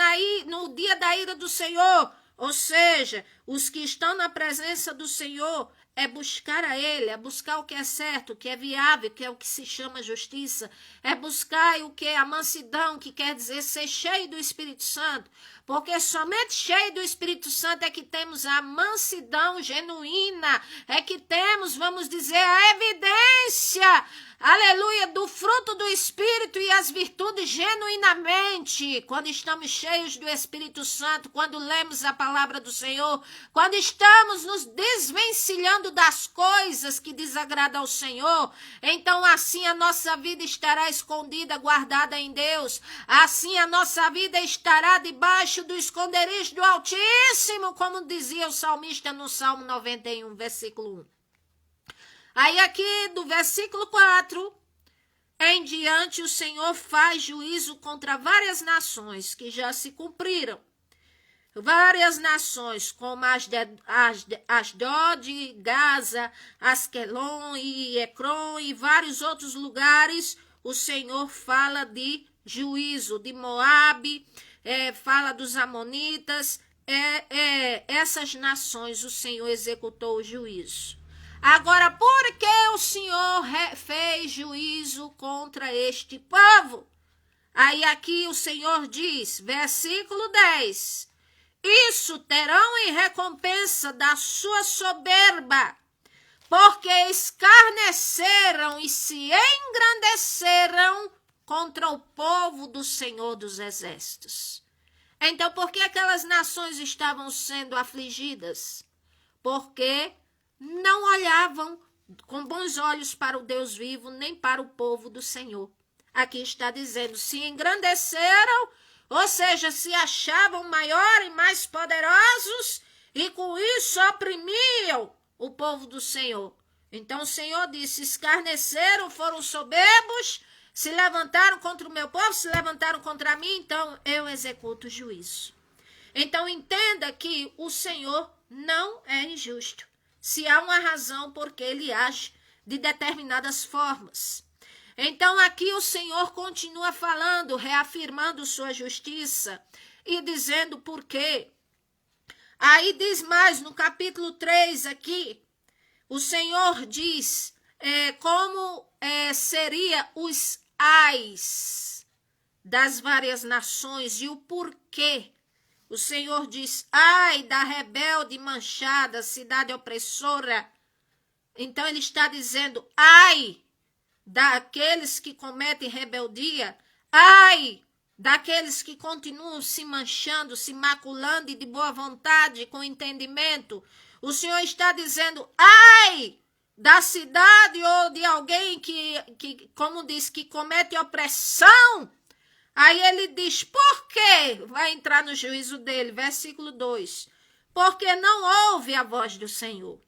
no dia da ira do Senhor. Ou seja, os que estão na presença do Senhor é buscar a ele, é buscar o que é certo, o que é viável, que é o que se chama justiça. É buscar o que é a mansidão, que quer dizer ser cheio do Espírito Santo. Porque somente cheio do Espírito Santo é que temos a mansidão genuína, é que temos, vamos dizer, a evidência, aleluia, do fruto do Espírito e as virtudes genuinamente. Quando estamos cheios do Espírito Santo, quando lemos a palavra do Senhor, quando estamos nos desvencilhando das coisas que desagradam ao Senhor, então assim a nossa vida estará escondida, guardada em Deus. Assim a nossa vida estará debaixo do esconderijo do Altíssimo, como dizia o salmista no Salmo 91, versículo 1. Aí aqui do versículo 4 em diante o Senhor faz juízo contra várias nações que já se cumpriram. Várias nações, como Asdod, Gaza, Asquelon e Ecrom e vários outros lugares, o Senhor fala de juízo, de Moabe, fala dos amonitas, essas nações o Senhor executou o juízo. Agora, por que o Senhor fez juízo contra este povo? Aí aqui o Senhor diz, versículo 10, isso terão em recompensa da sua soberba, porque escarneceram e se engrandeceram contra o povo do Senhor dos Exércitos. Então, por que aquelas nações estavam sendo afligidas? Porque não olhavam com bons olhos para o Deus vivo, nem para o povo do Senhor. Aqui está dizendo, se engrandeceram, ou seja, se achavam maiores e mais poderosos, e com isso oprimiam o povo do Senhor. Então o Senhor disse, escarneceram, foram soberbos, se levantaram contra o meu povo, se levantaram contra mim, então eu executo o juízo. Então entenda que o Senhor não é injusto. Se há uma razão porque ele age de determinadas formas. Então aqui o Senhor continua falando, reafirmando sua justiça e dizendo por quê. Aí diz mais no capítulo 3 aqui, o Senhor diz como seria os ais das várias nações e o porquê. O Senhor diz, ai da rebelde manchada, cidade opressora. Então ele está dizendo, ai daqueles que cometem rebeldia, ai daqueles que continuam se manchando, se maculando e de boa vontade, com entendimento. O Senhor está dizendo, ai da cidade ou de alguém que como diz, que comete opressão. Aí ele diz, por quê? Vai entrar no juízo dele, versículo 2. Porque não ouve a voz do Senhor.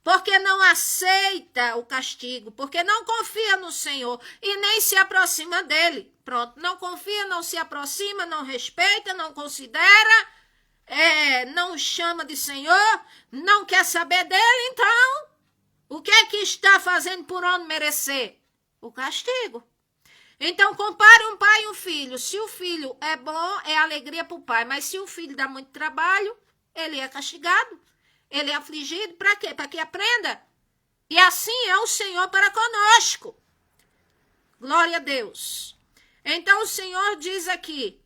Porque não aceita o castigo, porque não confia no Senhor e nem se aproxima dele. Pronto, não confia, não se aproxima, não respeita, não considera, não chama de Senhor, não quer saber dele, então, o que é que está fazendo por onde merecer? O castigo. Então, compare um pai e um filho. Se o filho é bom, é alegria para o pai, mas se o filho dá muito trabalho, ele é castigado. Ele é afligido, para quê? Para que aprenda. E assim é o Senhor para conosco. Glória a Deus. Então o Senhor diz aqui,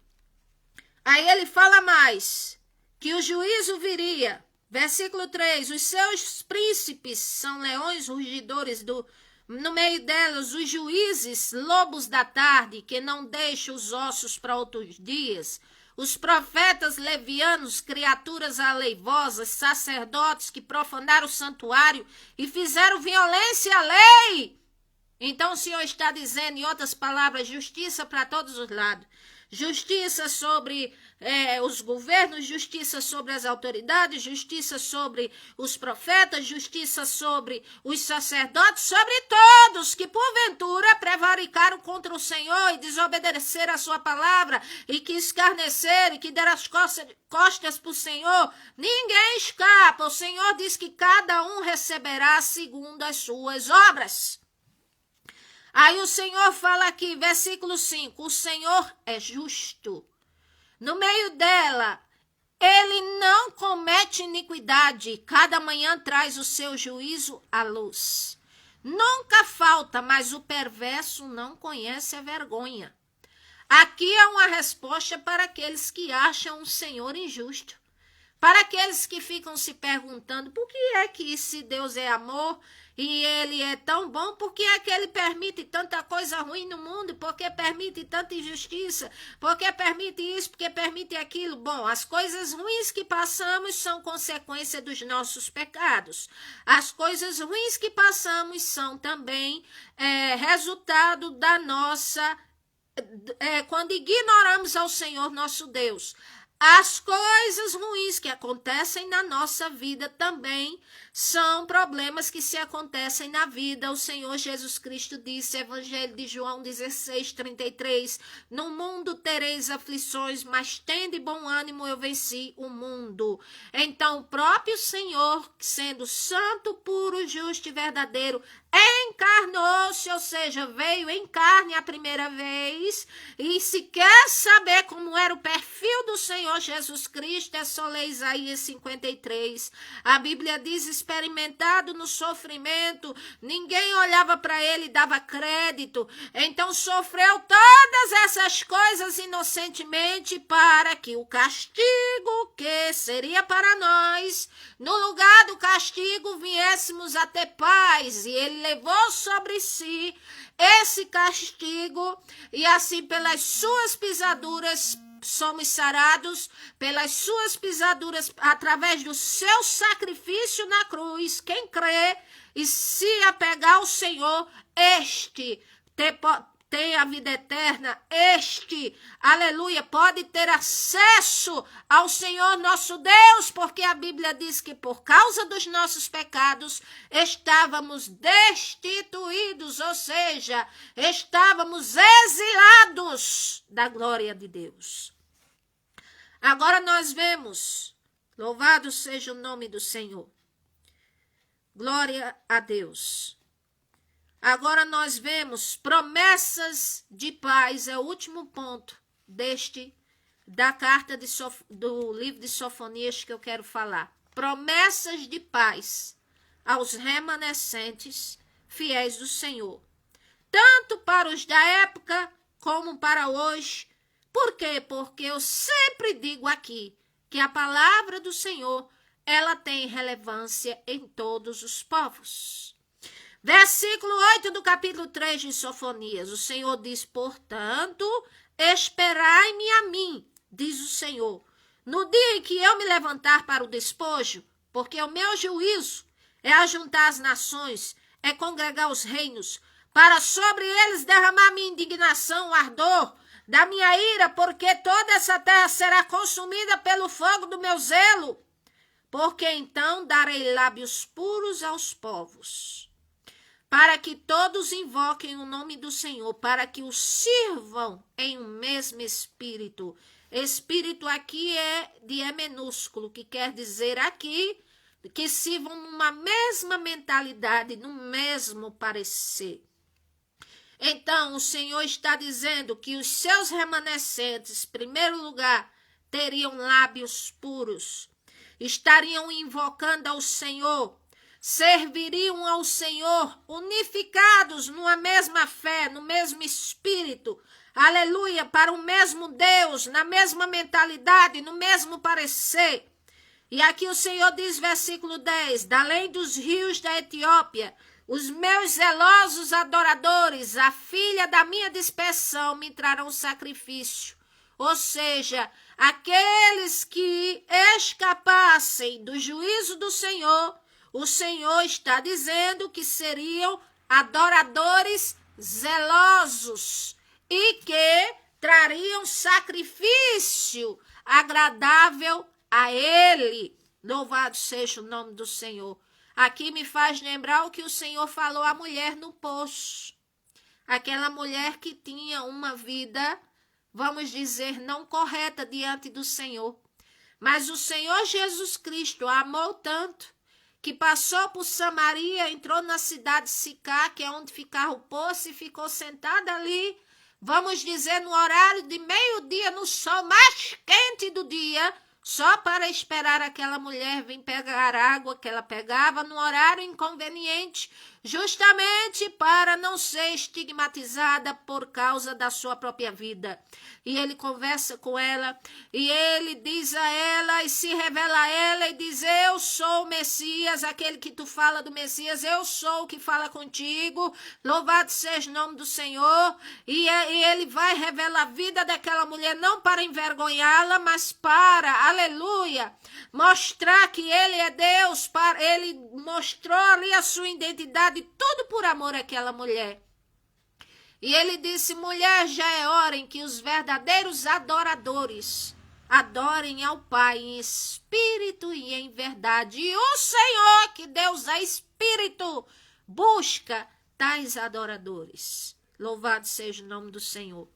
aí ele fala mais, que o juízo viria. Versículo 3, os seus príncipes são leões rugidores no meio delas, os juízes, lobos da tarde, que não deixam os ossos para outros dias. Os profetas levianos, criaturas aleivosas, sacerdotes que profanaram o santuário e fizeram violência à lei. Então o Senhor está dizendo, em outras palavras, justiça para todos os lados. Justiça sobre os governos, justiça sobre as autoridades, justiça sobre os profetas, justiça sobre os sacerdotes, sobre todos que porventura prevaricaram contra o Senhor e desobedeceram a sua palavra e que escarneceram e que deram as costas para o Senhor. Ninguém escapa. O Senhor diz que cada um receberá segundo as suas obras. Aí o Senhor fala aqui, versículo 5, o Senhor é justo. No meio dela, ele não comete iniquidade, cada manhã traz o seu juízo à luz. Nunca falta, mas o perverso não conhece a vergonha. Aqui é uma resposta para aqueles que acham o Senhor injusto. Para aqueles que ficam se perguntando por que é que se Deus é amor e ele é tão bom, por que é que ele permite tanta coisa ruim no mundo, por que permite tanta injustiça, por que permite isso, por que permite aquilo. Bom, as coisas ruins que passamos são consequência dos nossos pecados. As coisas ruins que passamos são também resultado da nossa... quando ignoramos ao Senhor nosso Deus. As coisas ruins que acontecem na nossa vida também são problemas que se acontecem na vida. O Senhor Jesus Cristo disse, Evangelho de João 16:33, no mundo tereis aflições, mas tende bom ânimo, eu venci o mundo. Então, o próprio Senhor, sendo santo, puro, justo e verdadeiro, encarnou-se, ou seja, veio em carne a primeira vez, e se quer saber como era o perfil do Senhor Jesus Cristo, é só ler Isaías 53. A Bíblia diz, experimentado no sofrimento, ninguém olhava para ele e dava crédito, então sofreu todas essas coisas inocentemente para que o castigo que seria para nós, no lugar do castigo, viéssemos a ter paz, e ele levou sobre si esse castigo, e assim pelas suas pisaduras somos sarados, pelas suas pisaduras, através do seu sacrifício na cruz. Quem crê e se apegar ao Senhor, este tem a vida eterna, aleluia, pode ter acesso ao Senhor nosso Deus, porque a Bíblia diz que por causa dos nossos pecados estávamos destituídos, ou seja, estávamos exilados da glória de Deus. Agora nós vemos, louvado seja o nome do Senhor, glória a Deus. Agora nós vemos promessas de paz, é o último ponto da carta do livro de Sofonias que eu quero falar. Promessas de paz aos remanescentes fiéis do Senhor, tanto para os da época como para hoje. Por quê? Porque eu sempre digo aqui que a palavra do Senhor, ela tem relevância em todos os povos. Versículo 8 do capítulo 3 de Sofonias, o Senhor diz, portanto, esperai-me a mim, diz o Senhor, no dia em que eu me levantar para o despojo, porque o meu juízo é ajuntar as nações, é congregar os reinos, para sobre eles derramar minha indignação, o ardor da minha ira, porque toda essa terra será consumida pelo fogo do meu zelo, porque então darei lábios puros aos povos, para que todos invoquem o nome do Senhor, para que o sirvam em um mesmo espírito. Espírito aqui é de E minúsculo, que quer dizer aqui que sirvam numa mesma mentalidade, no mesmo parecer. Então, o Senhor está dizendo que os seus remanescentes, em primeiro lugar, teriam lábios puros, estariam invocando ao Senhor, serviriam ao Senhor unificados numa mesma fé, no mesmo espírito, aleluia, para o mesmo Deus, na mesma mentalidade, no mesmo parecer. E aqui o Senhor diz, versículo 10, além dos rios da Etiópia, os meus zelosos adoradores, a filha da minha dispersão, me trarão sacrifício. Ou seja, aqueles que escapassem do juízo do Senhor, o Senhor está dizendo que seriam adoradores zelosos e que trariam sacrifício agradável a Ele. Louvado seja o nome do Senhor. Aqui me faz lembrar o que o Senhor falou à mulher no poço. Aquela mulher que tinha uma vida, vamos dizer, não correta diante do Senhor. Mas o Senhor Jesus Cristo a amou tanto que passou por Samaria, entrou na cidade de Sicá, que é onde ficava o poço, e ficou sentada ali, vamos dizer, no horário de meio-dia, no sol mais quente do dia, só para esperar aquela mulher vir pegar água que ela pegava no horário inconveniente, justamente para não ser estigmatizada por causa da sua própria vida. E ele conversa com ela, e ele diz a ela, e se revela a ela, e diz, eu sou o Messias, aquele que tu fala do Messias, eu sou o que fala contigo, louvado seja o nome do Senhor. E ele vai revelar a vida daquela mulher, não para envergonhá-la, mas para, aleluia, mostrar que ele é Deus, ele mostrou ali a sua identidade, tudo por amor àquela mulher. E ele disse, mulher, já é hora em que os verdadeiros adoradores adorem ao Pai em espírito e em verdade. E o Senhor, que Deus é espírito, busca tais adoradores. Louvado seja o nome do Senhor.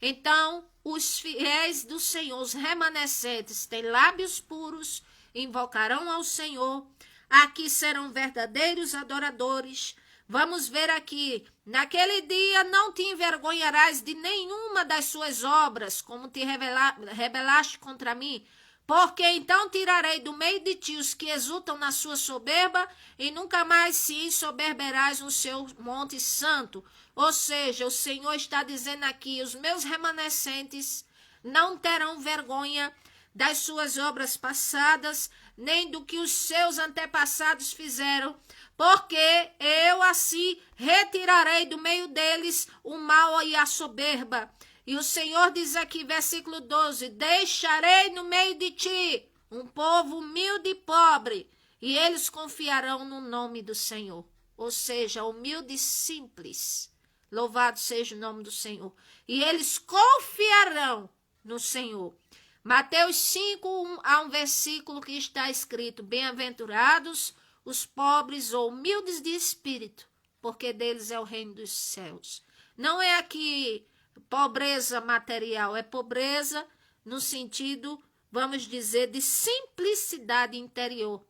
Então, os fiéis do Senhor, os remanescentes, têm lábios puros, invocarão ao Senhor. Aqui serão verdadeiros adoradores, Vamos ver aqui. Naquele dia não te envergonharás de nenhuma das suas obras, como te rebelaste contra mim. Porque então tirarei do meio de ti os que exultam na sua soberba, e nunca mais se ensoberberás no seu monte santo. Ou seja, o Senhor está dizendo aqui, os meus remanescentes não terão vergonha das suas obras passadas, nem do que os seus antepassados fizeram, porque eu assim retirarei do meio deles o mal e a soberba. E o Senhor diz aqui, versículo 12, deixarei no meio de ti um povo humilde e pobre, e eles confiarão no nome do Senhor. Ou seja, humilde e simples. Louvado seja o nome do Senhor. E eles confiarão no Senhor. Mateus 5, há um versículo que está escrito, bem-aventurados os pobres ou humildes de espírito, porque deles é o reino dos céus. Não é aqui pobreza material, é pobreza no sentido, vamos dizer, de simplicidade interior.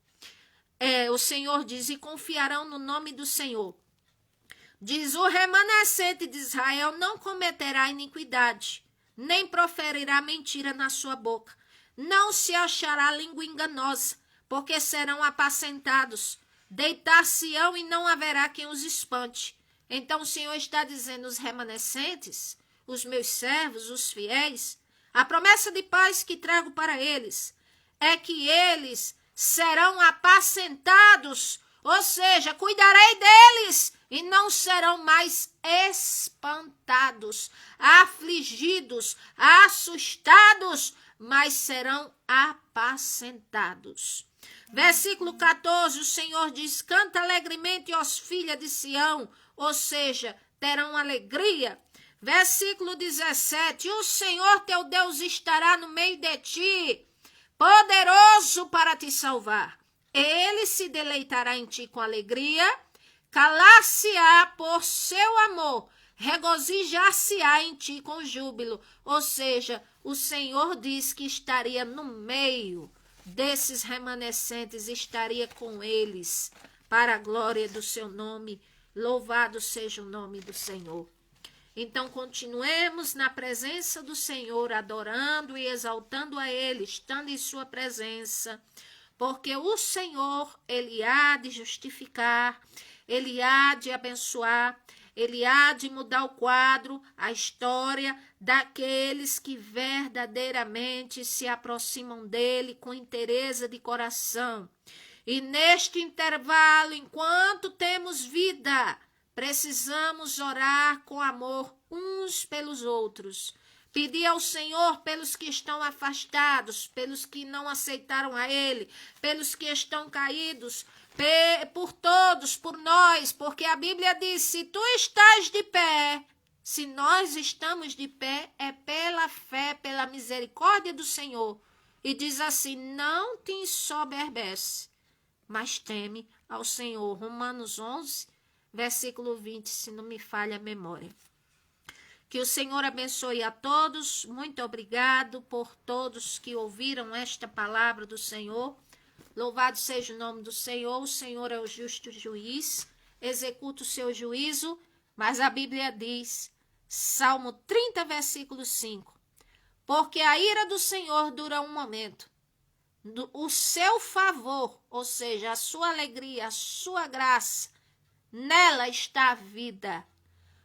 O Senhor diz, e confiarão no nome do Senhor. Diz, o remanescente de Israel não cometerá iniquidade, nem proferirá mentira na sua boca. Não se achará língua enganosa, porque serão apacentados. Deitar-se-ão e não haverá quem os espante. Então o Senhor está dizendo, os remanescentes, os meus servos, os fiéis, a promessa de paz que trago para eles é que eles serão apacentados, ou seja, cuidarei deles e não serão mais espantados, afligidos, assustados, mas serão apacentados. Versículo 14, o Senhor diz, canta alegremente, ó filhas de Sião, ou seja, terão alegria. Versículo 17, o Senhor teu Deus estará no meio de ti, poderoso para te salvar. Ele se deleitará em ti com alegria, calar-se-á por seu amor, regozijar-se-á em ti com júbilo. Ou seja, o Senhor diz que estaria no meio desses remanescentes, estaria com eles, para a glória do seu nome. Louvado seja o nome do Senhor. Então, continuemos na presença do Senhor, adorando e exaltando a Ele, estando em sua presença, porque o Senhor, Ele há de justificar, Ele há de abençoar, Ele há de mudar o quadro, a história daqueles que verdadeiramente se aproximam dEle com interesse de coração. E neste intervalo, enquanto temos vida, precisamos orar com amor uns pelos outros. Pedir ao Senhor pelos que estão afastados, pelos que não aceitaram a Ele, pelos que estão caídos, por todos, por nós, porque a Bíblia diz, se tu estás de pé, se nós estamos de pé, é pela fé, pela misericórdia do Senhor. E diz assim, não te ensoberbece, mas teme ao Senhor. Romanos 11, versículo 20, se não me falha a memória. Que o Senhor abençoe a todos. Muito obrigado por todos que ouviram esta palavra do Senhor. Louvado seja o nome do Senhor. O Senhor é o justo juiz. Executa o seu juízo. Mas a Bíblia diz, Salmo 30, versículo 5. Porque a ira do Senhor dura um momento. O seu favor, ou seja, a sua alegria, a sua graça, nela está a vida.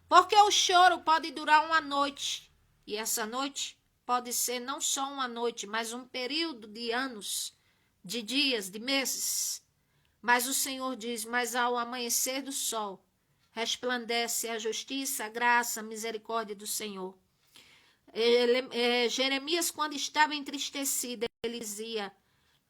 Porque o choro pode durar uma noite, e essa noite pode ser não só uma noite, mas um período de anos, de dias, de meses. Mas o Senhor diz, mas ao amanhecer do sol, resplandece a justiça, a graça, a misericórdia do Senhor. Jeremias, quando estava entristecido, ele dizia,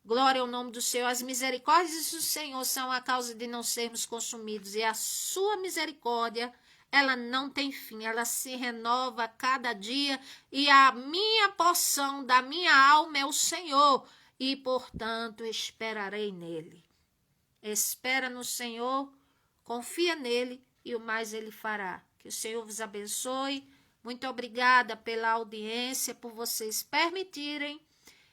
glória ao nome do Senhor, as misericórdias do Senhor são a causa de não sermos consumidos, e a sua misericórdia, ela não tem fim, ela se renova a cada dia, e a minha porção da minha alma é o Senhor, e portanto esperarei nele. Espera no Senhor, confia nele, e o mais ele fará. Que o Senhor vos abençoe. Muito obrigada pela audiência, por vocês permitirem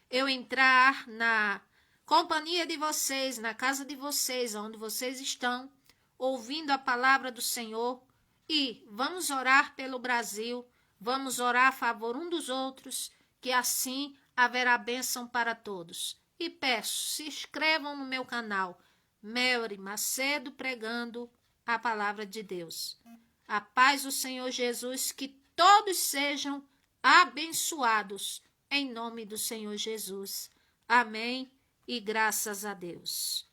eu entrar na companhia de vocês, na casa de vocês, onde vocês estão, ouvindo a palavra do Senhor. E vamos orar pelo Brasil, vamos orar a favor um dos outros, que assim haverá bênção para todos. E peço, se inscrevam no meu canal, Melry Macedo, pregando a palavra de Deus. A paz do Senhor Jesus, que todos sejam abençoados, em nome do Senhor Jesus. Amém e graças a Deus.